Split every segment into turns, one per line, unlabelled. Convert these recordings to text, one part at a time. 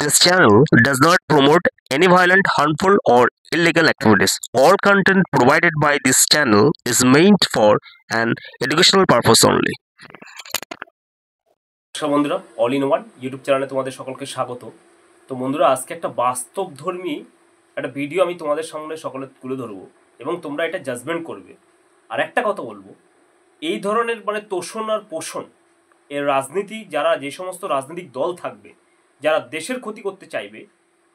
This channel does not promote any violent, harmful, or illegal activities. All content provided by this channel is meant for an educational purpose only.
বন্ধুরা, all in one YouTube চ্যানেলে তোমাদের সকলকে স্বাগত। তো বন্ধুরা, আজকে একটা বাস্তবধর্মী একটা ভিডিও আমি তোমাদের সামনে সকলে তুলে ধরবো এবং তোমরা এটা জাজমেন্ট করবে। আর একটা কথা বলবো, এই ধরনের তোষণ আর পোষণ এর রাজনীতি, যারা যে সমস্ত রাজনৈতিক দল থাকবে যারা দেশের ক্ষতি করতে চাইবে,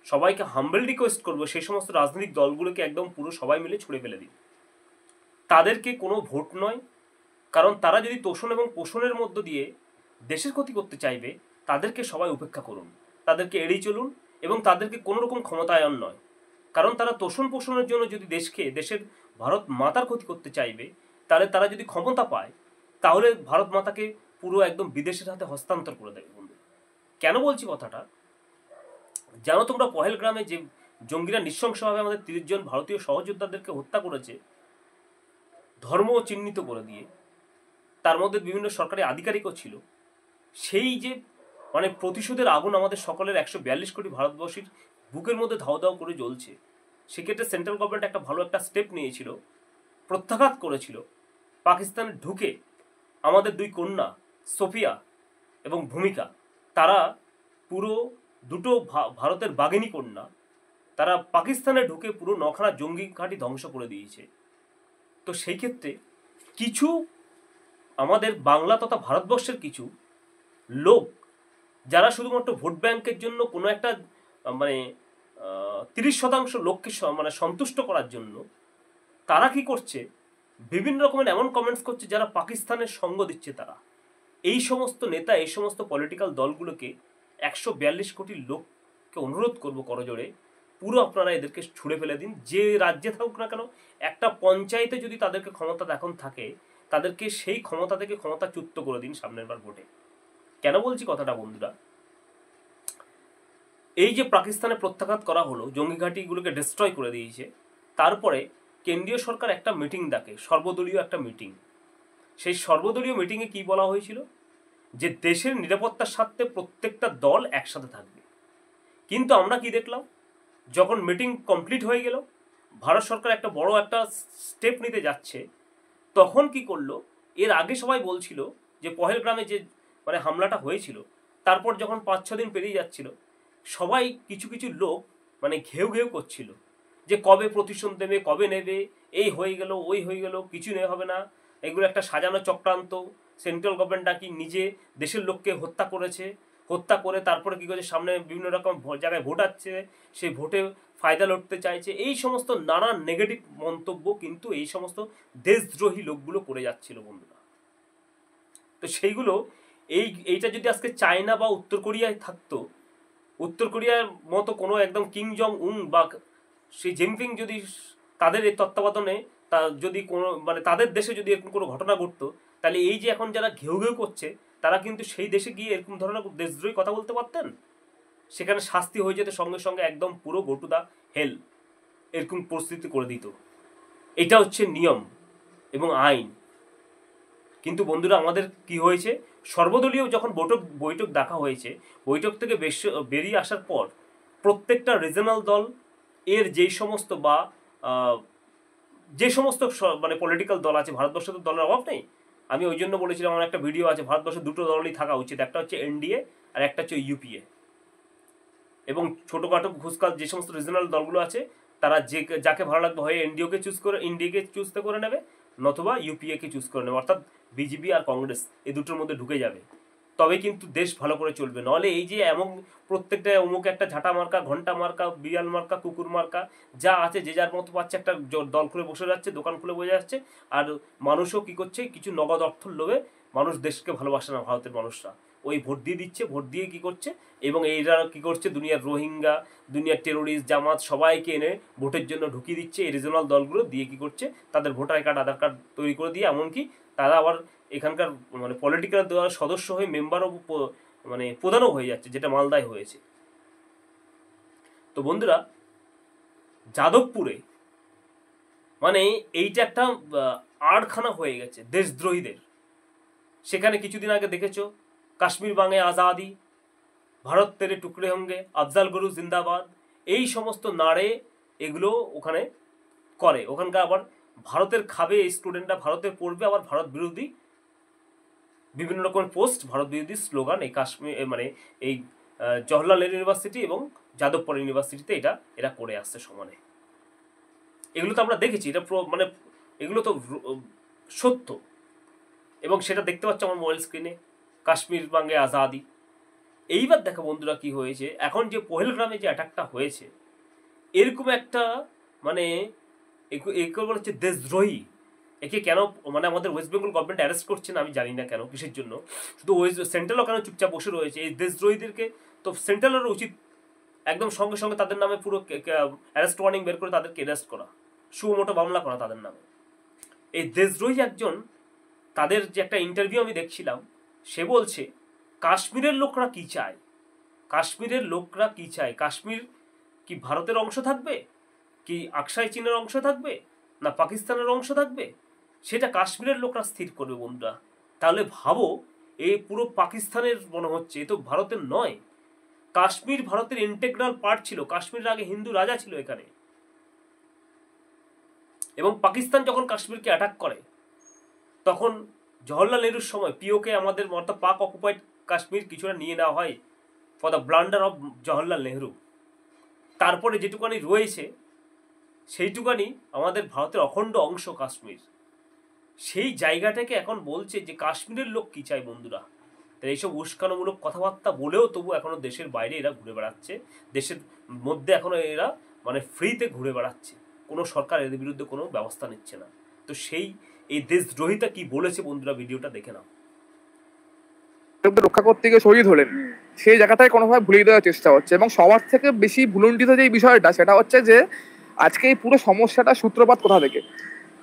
সবাইকে হাম্বল রিকোয়েস্ট করবো সেই সমস্ত রাজনৈতিক দলগুলোকে একদম পুরো সবাই মিলে ছুঁড়ে ফেলে দিন। তাদেরকে কোনো ভোট নয়, কারণ তারা যদি তোষণ এবং পোষণের মধ্য দিয়ে দেশের ক্ষতি করতে চাইবে, তাদেরকে সবাই উপেক্ষা করুন, তাদেরকে এড়িয়ে চলুন এবং তাদেরকে কোনো রকম ক্ষমতায়ন নয়। কারণ তারা তোষণ পোষণের জন্য যদি দেশের ভারত মাতার ক্ষতি করতে চাইবে, তাহলে তারা যদি ক্ষমতা পায়, তাহলে ভারত মাতাকে পুরো একদম বিদেশের হাতে হস্তান্তর করে দেবে। বন্ধু, কেন বলছি কথাটা? জানো তোমরা, পহেলগ্রামে যে জঙ্গিরা নৃশংসভাবে আমাদের 30 জন ভারতীয় সহযোদ্ধাদেরকে হত্যা করেছে ধর্ম চিহ্নিত করে দিয়ে, তার মধ্যে বিভিন্ন সরকারি আধিকারিকও ছিল, সেই যে প্রতিশোধের আগুন আমাদের সকলের 142 কোটি ভারতবর্ষীর বুকের মধ্যে ধাও ধাও করে জ্বলছে। সেক্ষেত্রে সেন্ট্রাল গভর্নমেন্ট একটা ভালো একটা স্টেপ নিয়েছিল, প্রত্যাঘাত করেছিল। পাকিস্তানে ঢুকে আমাদের দুই কন্যা সোফিয়া এবং ভূমিকা, তারা পুরো দুটো ভারতের বাঘিনী কন্যা, তারা পাকিস্তানে ঢুকে পুরো 9খানা জঙ্গি ঘাঁটি ধ্বংস করে দিয়েছে। তো সেই ক্ষেত্রে কিছু আমাদের বাংলা তথা ভারতবর্ষের কিছু লোক, যারা শুধুমাত্র ভোট ব্যাংকের জন্য কোনো একটা 30% লোককে সন্তুষ্ট করার জন্য, তারা কি করছে, বিভিন্ন রকমের এমন কমেন্টস করছে যারা পাকিস্তানের সঙ্গ দিচ্ছে। তারা এই সমস্ত নেতা, এই সমস্ত পলিটিক্যাল দলগুলোকে 142 কোটি লোককে অনুরোধ করবো করজোড়ে, পুরো আপনারা এদেরকে ছুঁড়ে ফেলে দিন। যে রাজ্যে থাকুক না কেন, একটা পঞ্চায়েতে যদি তাদেরকে ক্ষমতা এখন থাকে, তাদেরকে সেই ক্ষমতা থেকে ক্ষমতাচ্যুত করে দিন সামনের বার ভোটে। কেন বলছি কথাটা বন্ধুরা? এই যে পাকিস্তানে প্রত্যাঘাত করা হলো, জঙ্গি ঘাঁটিগুলোকে ডিস্ট্রয় করে দিয়েছে, তারপরে কেন্দ্রীয় সরকার একটা মিটিং ডাকে, সর্বদলীয় একটা মিটিং। সেই সর্বদলীয় মিটিংয়ে কি বলা হয়েছিল? যে দেশের নিরাপত্তার স্বার্থে প্রত্যেকটা দল একসাথে থাকবে। কিন্তু আমরা কি দেখলাম, যখন মিটিং কমপ্লিট হয়ে গেল, ভারত সরকার একটা বড় একটা স্টেপ নিতে যাচ্ছে, তখন কি করলো? এর আগে সবাই বলছিল যে পহেলগ্রামে যে হামলাটা হয়েছিল, তারপর যখন 5-6 দিন পেরিয়ে যাচ্ছিল, সবাই কিছু কিছু লোক ঘেউ ঘেউ করছিল যে কবে প্রতিশোধ নেবে, কবে নেবে, এই হয়ে গেল, ওই হয়ে গেল, কিছু হবে না, এগুলো একটা সাজানো চক্রান্ত। সেন্ট্রাল গভর্নমেন্ট নাকি নিজে দেশের লোককে হত্যা করেছে, হত্যা করে তারপরে কি করছে, সামনে বিভিন্ন রকম জায়গায় ভোট আসছে, সেই ভোটে ফায়দা লড়তে চাইছে। এই সমস্ত নানা নেগেটিভ মন্তব্য কিন্তু এই সমস্ত দেশদ্রোহী লোকগুলো করে যাচ্ছিল বন্ধুরা। তো সেইগুলো এইটা যদি আজকে চায়না বা উত্তর কোরিয়ায় থাকতো, উত্তর কোরিয়ার মতো কোনো একদম কিং জং উন বা সেই জিনপিং যদি তাদের এই তত্ত্বাবধানে যদি কোনো তাদের দেশে যদি এরকম কোনো ঘটনা ঘটতো, তাহলে এই যে এখন যারা ঘেউ ঘেউ করছে, তারা কিন্তু সেই দেশে গিয়ে এরকম ধরনের দেশদ্রোহী কথা বলতে পারতেন। সেখানে শাস্তি হয়ে যেতে সঙ্গে সঙ্গে একদম পুরো গো টু দা হেল, এরকম পরিস্থিতি করে দিত। এটা হচ্ছে নিয়ম এবং আইন। কিন্তু বন্ধুরা, আমাদের কি হয়েছে, সর্বদলীয় যখন বৈঠক দেখা হয়েছে, বৈঠক থেকে বেরিয়ে আসার পর প্রত্যেকটা রিজনাল দল এর যেই সমস্ত বা যে সমস্ত পলিটিক্যাল দল আছে, ভারতবর্ষে তো দলের অভাব নেই। আমি ওই জন্য বলেছিলাম, আমার একটা ভিডিও আছে, ভারতবর্ষে দুটো দলই থাকা উচিত, একটা হচ্ছে এনডিএ আর একটা হচ্ছে ইউপিএ। এবং ছোটোখাটো ঘুষকাল যে সমস্ত রিজনাল দলগুলো আছে, তারা যাকে ভালো লাগবে হয় এনডিওকে চুজ করে নেবে, নতুবা ইউপিএকে চুজ করে নেবে, অর্থাৎ বিজেপি আর কংগ্রেস এই দুটোর মধ্যে ঢুকে যাবে। তবে কিন্তু দেশ ভালো করে চলবে। নাহলে এই যে এমন প্রত্যেকটা অমুক একটা ঝাঁটা মার্কা, ঘন্টা মার্কা, বিড়াল মার্কা, কুকুর মার্কা যা আছে, যে যার মতো পাচ্ছে, একটা দল খুলে বসে যাচ্ছে, দোকান খুলে বসে যাচ্ছে। আর মানুষও কি করছে, কিছু নগদ অর্থ লোভে মানুষ দেশকে ভালোবাসে না, ভারতের মানুষরা ওই ভোট দিয়ে দিচ্ছে, ভোট দিয়ে কি করছে, এবং এইরা কি করছে, দুনিয়ার রোহিঙ্গা, দুনিয়ার টেরোরিস্ট, জামাত সবাইকে এনে ভোটের জন্য ঢুকিয়ে দিচ্ছে। এই রিজনাল দলগুলো দিয়ে কি করছে, তাদের ভোটার কার্ড, আধার কার্ড তৈরি করে দিয়ে, এমনকি তারা আবার এখানকার পলিটিক্যাল দলের সদস্য হয়ে মেম্বারও প্রধানও হয়ে যাচ্ছে, যেটা মালদায় হয়েছে। তো বন্ধুরা, যাদবপুরে এইটা একটা আড়খানা হয়ে গেছে দেশদ্রোহীদের। সেখানে কিছুদিন আগে দেখেছো, কাশ্মীর বাঙে আজাদি, ভারত তেরে টুকরে হোঙ্গে, আফজাল গুরু জিন্দাবাদ, এই সমস্ত নাড়ে এগুলো ওখানে করে। ওখানকার আবার ভারতের খাবে এই স্টুডেন্টরা, ভারতের পড়বে, আবার ভারত বিরোধী বিভিন্ন রকমের পোস্ট, ভারত বিরোধী স্লোগান এই কাশ্মীর মানে এই জওহরলাল নেহরু ইউনিভার্সিটি এবং যাদবপুর ইউনিভার্সিটিতে এরা করে আসছে সমানে। এগুলো তো আমরা দেখেছি, এটা মানে এগুলো তো সত্য, এবং সেটা দেখতে পাচ্ছ আমার মোবাইল স্ক্রিনে, কাশ্মীর বাঙ্গে আজাদি। এইবার দেখো বন্ধুরা কি হয়েছে, এখন যে পহেলগ্রামে যে অ্যাটাকটা হয়েছে, এরকম একটা মানে একে বলা হচ্ছে দেশদ্রোহী। একে কেন মানে আমাদের ওয়েস্ট বেঙ্গল গভর্নমেন্ট অ্যারেস্ট করছে না আমি জানি না কেন, কিসের জন্য, শুধু সেন্ট্রালও কেন চুপচাপ বসে রয়েছে। এই দেশদ্রোহীদেরকে তো সেন্ট্রালেরও উচিত একদম সঙ্গে সঙ্গে তাদের নামে পুরো অ্যারেস্ট ওয়ার্নিং বের করে তাদেরকে অ্যারেস্ট করা, সুমোটো মামলা করা তাদের নামে। এই দেশদ্রোহী একজন, তাদের যে একটা ইন্টারভিউ আমি দেখছিলাম, সে বলছে কাশ্মীরের লোকরা কি চায়, কাশ্মীরের লোকরা কি চায়, কাশ্মীর কি ভারতের অংশ থাকবে, কি আকসাই চীনের অংশ থাকবে, না পাকিস্তানের অংশ থাকবে, সেটা কাশ্মীরের লোকরা স্থির করবে বন্ধুরা। তাহলে ভাবো, এই পুরো পাকিস্তানের মনে হচ্ছে, এ তো ভারতের নয়। কাশ্মীর ভারতের ইন্টেগ্রাল পার্ট ছিল, কাশ্মীরের আগে হিন্দু রাজা ছিল এখানে। এবং পাকিস্তান যখন কাশ্মীরকে অ্যাটাক করে, তখন জওহরলাল নেহরুর সময় পিওকে আমাদের অর্থাৎ পাক অকুপাইড কাশ্মীর কিছুটা নিয়ে নেওয়া হয় for the blunder of Jawaharlal Nehru. তারপরে যেটুকানি রয়েছে সেইটুকানি আমাদের ভারতের অখণ্ড অংশ কাশ্মীর, সেই জায়গাটাকে এখন বলছে যে কাশ্মীরের লোক কি চায় বন্ধুরা। তাই এইসব উস্কানোমূলক কথাবার্তা বলেও তবু এখনো দেশের বাইরে এরা ঘুরে বেড়াচ্ছে, দেশের মধ্যে এখনো এরা মানে ফ্রিতে ঘুরে বেড়াচ্ছে, কোনো সরকার এদের বিরুদ্ধে কোনো ব্যবস্থা নিচ্ছে না। তো সেই এই দেশদ্রোহিতা কি বলেছে বন্ধুরা, ভিডিওটা দেখে নাও।
রক্ষা করতে গিয়ে শহীদ হলেন, সেই জায়গাটায় কোনোভাবে ভুলিয়ে দেওয়ার চেষ্টা হচ্ছে। এবং সবার থেকে বেশি ভুলুণ্ঠিত যে বিষয়টা, সেটা হচ্ছে যে আজকে এই পুরো সমস্যাটা সূত্রপাত কোথা থেকে,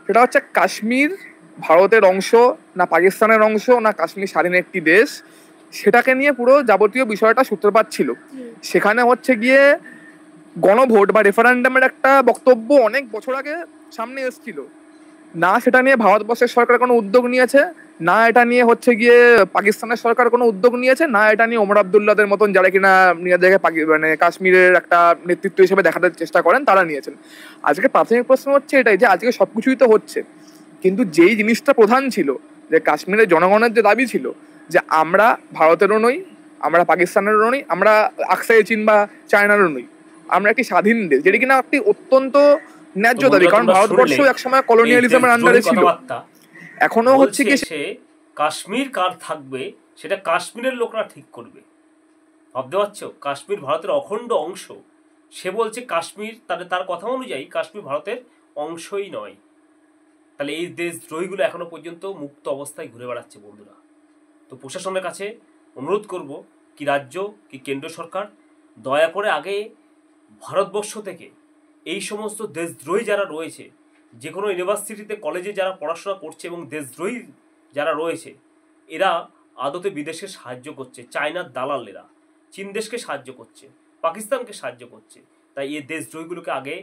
সেটা হচ্ছে কাশ্মীর ভারতের অংশ না পাকিস্তানের অংশ, না কাশ্মীর স্বাধীন একটি দেশ, সেটাকে নিয়ে পুরো যাবতীয় বিষয়টা সূত্রপাত ছিল। সেখানে হচ্ছে গিয়ে গণভোট বা রেফারেন্ডামের একটা বক্তব্য অনেক বছর আগে সামনে এসেছিল, না সেটা নিয়ে ভারতবর্ষের সরকার কোনো উদ্যোগ নিয়েছে, না এটা নিয়ে হচ্ছে গিয়ে পাকিস্তানের সরকার কোনো উদ্যোগ নিয়েছে, না এটা নিয়ে ওমর আবদুল্লাদের মতন যারা কিনা নিজেদেরকে মানে কাশ্মীরের একটা নেতৃত্ব হিসেবে দেখাতে চেষ্টা করেন তারা নিয়েছেন। আজকে প্রাথমিক প্রশ্ন হচ্ছে এটাই যে আজকে সবকিছুই তো হচ্ছে, কিন্তু যেই জিনিসটা প্রধান ছিল, যে কাশ্মীরের জনগণের যে দাবি ছিল যে আমরা ভারতেরও নই, আমরা পাকিস্তানেরও নই, আমরা আকসাই চীন বা চায়নারও নই, আমরা একটি স্বাধীন দেশ, যেটি কিনা একটি অত্যন্ত ন্যায্য দাবি, কারণ ভারতবর্ষ একসময় কলোনিয়ালিজমের আন্ডারে ছিল। এখনো হচ্ছে কি
সে কাশ্মীর কার থাকবে সেটা কাশ্মীরের লোকরা ঠিক করবে, ভাবতে পারছো? কাশ্মীর ভারতের অখণ্ড অংশ, সে বলছে কাশ্মীর তার কথা অনুযায়ী কাশ্মীর ভারতের অংশই নয়। তাহলে এই দেশদ্রোহীগুলো এখনো পর্যন্ত মুক্ত অবস্থায় ঘুরে বেড়াচ্ছে বন্ধুরা। তো প্রশাসনের কাছে অনুরোধ করব, কি রাজ্য কি কেন্দ্র সরকার, দয়া করে আগে ভারতবর্ষ থেকে এই সমস্ত দেশদ্রোহী যারা রয়েছে, যে কোনো ইউনিভার্সিটিতে কলেজে যারা পড়াশোনা করছে এবং দেশদ্রোহী যারা রয়েছে, এরা আদতে বিদেশে সাহায্য করছে, চায়নার দালালেরা চীন দেশকে সাহায্য করছে, পাকিস্তানকে সাহায্য করছে। তাই এই দেশদ্রোহীগুলোকে আগে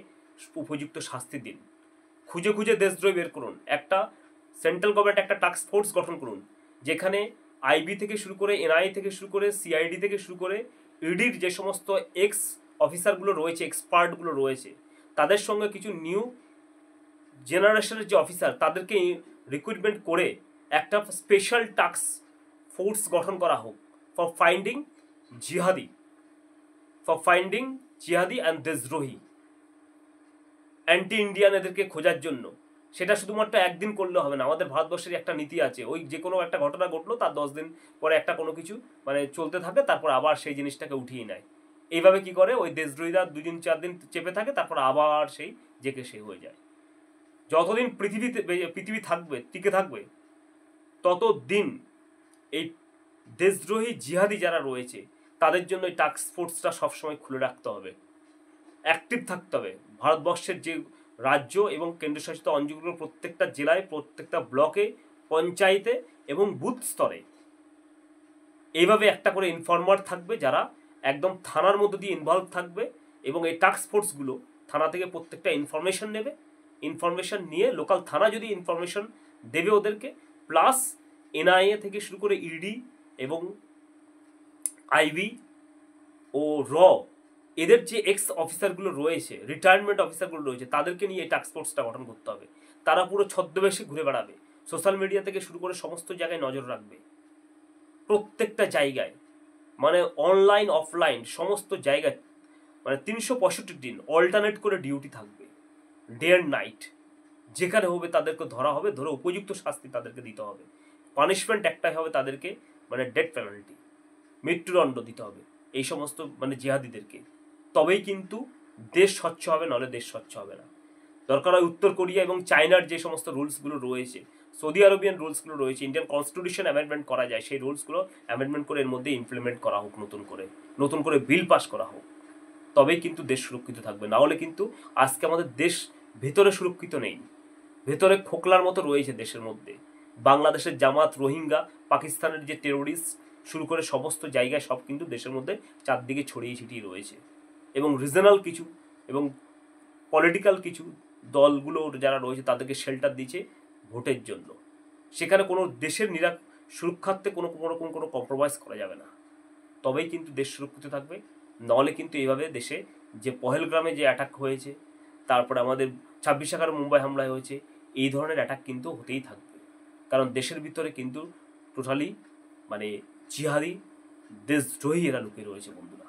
উপযুক্ত শাস্তি দিন, খুঁজে খুঁজে দেশদ্রোহী বের করুন। একটা সেন্ট্রাল গভর্নমেন্ট একটা টাস্ক ফোর্স গঠন করুন, যেখানে আইবি থেকে শুরু করে এনআই থেকে শুরু করে সিআইডি থেকে শুরু করে ইডির যে সমস্ত এক্স অফিসারগুলো রয়েছে, এক্সপার্টগুলো রয়েছে, তাদের সঙ্গে কিছু নিউ জেনারেশনের যে অফিসার তাদেরকে রিক্রুটমেন্ট করে একটা স্পেশাল টাস্ক ফোর্স গঠন করা হোক ফর ফাইন্ডিং জিহাদি অ্যান্ড দেশদ্রোহী অ্যান্টি ইন্ডিয়ান এদেরকে খোঁজার জন্য। সেটা শুধুমাত্র একদিন করলে হবে না, আমাদের ভারতবর্ষের একটা নীতি আছে, ওই যে কোনো একটা ঘটনা ঘটলো তার 10 দিন পরে একটা কোনো কিছু মানে চলতে থাকে, তারপর আবার সেই জিনিসটাকে উঠিয়ে নেয়। এইভাবে কি করে ওই দেশদ্রোহীরা 2 দিন 4 দিন চেপে থাকে, তারপর আবার সেই জেকে সে হয়ে যায়। যতদিন পৃথিবী থাকবে, টিকে থাকবে, ততদিন এই দেশদ্রোহী জিহাদি যারা রয়েছে তাদের জন্য এই টাস্ক ফোর্সটা সবসময় খুলে রাখতে হবে, অ্যাক্টিভ থাকতে হবে। ভারতবর্ষের যে রাজ্য এবং কেন্দ্রশাসিত অঞ্চলগুলোর প্রত্যেকটা জেলায়, প্রত্যেকটা ব্লকে, পঞ্চায়েতে এবং বুথ স্তরে এইভাবে একটা করে ইনফর্মার থাকবে, যারা একদম থানার মধ্যে দিয়ে ইনভলভ থাকবে, এবং এই টাস্ক ফোর্সগুলো থানা থেকে প্রত্যেকটা ইনফরমেশন নেবে, ইনফরমেশন নিয়ে লোকাল থানা যদি ইনফরমেশন দেবে ওদেরকে, প্লাস এনআইএ থেকে শুরু করে ইডি এবং আইবি ও র এদের যে এক্স অফিসারগুলো রয়েছে, রিটায়ারমেন্ট অফিসারগুলো রয়েছে, তাদেরকে নিয়ে এই টাস্ক ফোর্সটা গঠন করতে হবে। তারা পুরো ছদ্মবেশে ঘুরে বেড়াবে, সোশ্যাল মিডিয়া থেকে শুরু করে সমস্ত জায়গায় নজর রাখবে, প্রত্যেকটা জায়গায়, মানে অনলাইন অফলাইন সমস্ত জায়গায়, মানে 365 দিন অল্টারনেট করে ডিউটি থাকবে, ডে অ্যান্ড নাইট। যেখানে হবে তাদেরকে ধরা হবে, ধরে উপযুক্ত শাস্তি তাদেরকে দিতে হবে। পানিশমেন্ট একটাই হবে তাদেরকে, মানে ডেথ পেনাল্টি, মৃত্যুদণ্ড দিতে হবে এই সমস্ত মানে জিহাদিদেরকে। তবেই কিন্তু দেশ স্বচ্ছ হবে, নাহলে দেশ স্বচ্ছ হবে না। দরকার হয় উত্তর কোরিয়া এবং চায়নার যে সমস্ত রুলসগুলো রয়েছে, সৌদি আরবিয়ান রুলসগুলো রয়েছে, ইন্ডিয়ান কনস্টিটিউশন অ্যামেন্ডমেন্ট করা যায়, সেই রুলসগুলো অ্যামেন্ডমেন্ট করে এর মধ্যে ইমপ্লিমেন্ট করা হোক, নতুন করে বিল পাস করা হোক। তবেই কিন্তু দেশ সুরক্ষিত থাকবে। না হলে কিন্তু আজকে আমাদের দেশ ভেতরে সুরক্ষিত নেই, ভেতরে খোকলার মতো রয়েছে দেশের মধ্যে। বাংলাদেশের জামাত, রোহিঙ্গা, পাকিস্তানের যে টেরোরিস্ট শুরু করে সমস্ত জায়গায় সব কিন্তু দেশের মধ্যে চারদিকে ছড়িয়ে ছিটিয়ে রয়েছে। এবং রিজনাল কিছু এবং পলিটিক্যাল কিছু দলগুলো যারা রয়েছে তাদেরকে শেল্টার দিচ্ছে ভোটের জন্য। সেখানে কোনো দেশের সুরক্ষার্থে কোনো রকম কোনো কম্প্রোমাইজ করা যাবে না, তবেই কিন্তু দেশ সুরক্ষিত থাকবে। নাহলে কিন্তু এইভাবে দেশে যে পহেলগ্রামে যে অ্যাটাক হয়েছে, তারপরে আমাদের 26 মুম্বাই হামলায় হয়েছে, এই ধরনের অ্যাটাক কিন্তু হতেই থাকবে। কারণ দেশের ভিতরে কিন্তু টোটালি মানে জিহাদি, দেশদ্রোহী এরা লুকিয়ে রয়েছে বন্ধুরা।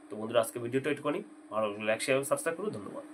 তো বন্ধুরা, আজকে ভিডিওটা একটুখানি ভালো লাগলে লাইক, শেয়ার এবং সাবস্ক্রাইব করুন। ধন্যবাদ।